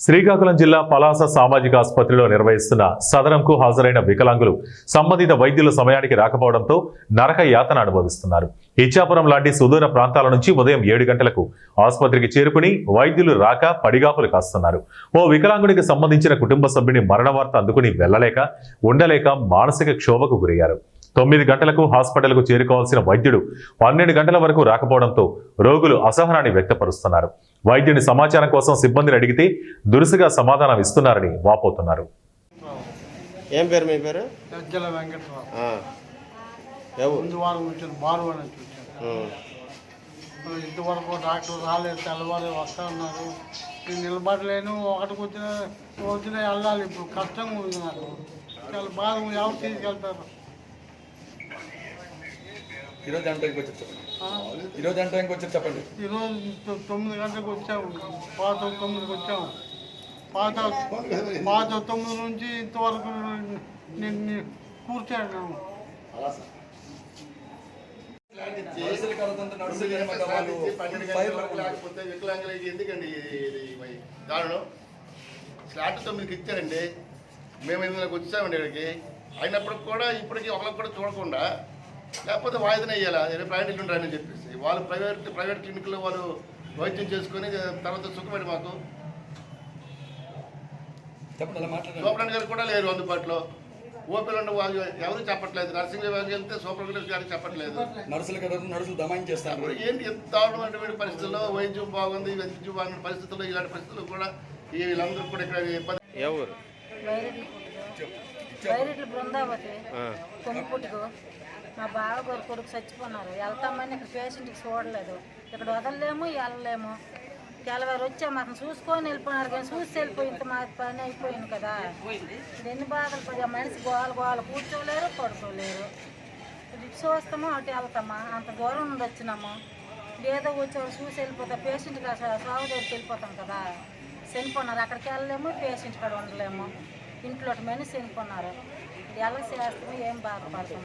శ్రీకాకుళం జిల్లా పలాస సామాజిక ఆసుపత్రిలో నిర్వహిస్తున్న సదనంకు హాజరైన వికలాంగులు సంబంధిత వైద్యుల సమయానికి రాకపోవడంతో నరక యాతన అనుభవిస్తున్నారు. ఇచ్చాపురం లాంటి సుదూర ప్రాంతాల నుంచి ఉదయం 7 గంటలకు ఆసుపత్రికి చేరుకుని వైద్యులు రాక పడిగాపులు కాస్తున్నారు. ఓ వికలాంగుడికి సంబంధించిన కుటుంబ సభ్యుని మరణ వార్త అందుకుని వెళ్లలేక ఉండలేక మానసిక క్షోభకు గురయ్యారు. 9 గంటలకు హాస్పిటల్కు చేరుకోవాల్సిన వైద్యుడు 12 గంటల వరకు రాకపోవడంతో రోగులు అసహనాన్ని వ్యక్తపరుస్తున్నారు. వైద్యుని సమాచారం కోసం సిబ్బందిని అడిగితే దురుసుగా సమాధానం ఇస్తున్నారని వాపోతున్నారు. ఏం పేరు మీ పేరు? గజ్జల వెంకటరావు. ముందు వారం వచ్చాను, బారువాడ నుంచి వచ్చాను. ఇంతవరకు డాక్టర్ రాలేదు, తెల్లవారు వస్తా ఉన్నారు. నేను నిలబడలేను, ఒకటికి వచ్చిన వెళ్ళాలి. ఇప్పుడు కష్టంగా ఉంది నాకు, చాలా బాధ. ఎవరు తీసుకెళ్తారు? ఈరోజు ఎంత టైంకి వచ్చారు చెప్పండి. ఈరోజు 9 గంటలకు వచ్చాము, పాత 9కి వచ్చాము. పాత 9 నుంచి ఇంతవరకు నేను కూర్చోను. లేకపోతే వికలాంగులకి ఎందుకండి కారణం? స్లాట్ 9కి ఇచ్చారండి, మేము 8కి వచ్చామండి ఇక్కడికి. అయినప్పటికి కూడా ఇప్పటికీ ఒకరికి కూడా చూడకుండా, లేకపోతే వాయిదానే వేయాలి, ప్రైవేట్ ఇల్లు రాని చెప్పేసి వాళ్ళు ప్రైవేట్ క్లినిక్లో వాళ్ళు వైద్యం చేసుకొని తర్వాత సుఖపడి మాకు సూపరింటెండెంట్ గారు కూడా లేరు అందుబాటులో. ఓపీలు ఉండే వాళ్ళు ఎవరు చెప్పట్లేదు. నర్సింగ్ విభాగం వెళ్తే సూపరింటెండెంట్ గారికి చెప్పట్లేదు. నర్సులు దమాయించేస్తారు. ఏంటి ఎంత దారుణమైన పరిస్థితుల్లో వైద్యం బాగుంది, వైద్యం బాగున్న పరిస్థితుల్లో ఇలాంటి పరిస్థితుల్లో కూడా వీళ్ళందరూ కూడా ఇక్కడ ఇబ్బంది. ఎవరు బృందావతి కొనుపుట్టుకు మా బావగారు కొడుకు చచ్చిపోన్నారు. వెళ్తామని ఇక్కడ పేషెంట్కి చూడలేదు, ఇక్కడ వదలలేము, వెళ్ళలేము. తెల్లవారు వచ్చాము, అతను చూసుకొని వెళ్ళిపోయినారు. కానీ చూసి వెళ్ళిపోయింది, మా పని అయిపోయింది కదా. ఎన్ని బాధలు పడి మనిషి గోల కూర్చోలేరు, పడుకోలేరు. ఇటు చూస్తాము, అటు వెళ్తామా, అంత దూరం నుండి వచ్చినాము. ఏదో వచ్చేవారు చూసి వెళ్ళిపోతాం, పేషెంట్కి సాగు దగ్గరికి వెళ్ళిపోతాం కదా. చనిపోన్నారు, అక్కడికి వెళ్ళలేము, పేషెంట్ కాడ ఉండలేము. ఇంట్లో మనిషి చనిపోన్నారు. ఎలా చేస్తాము, ఏం బాధపడతాము.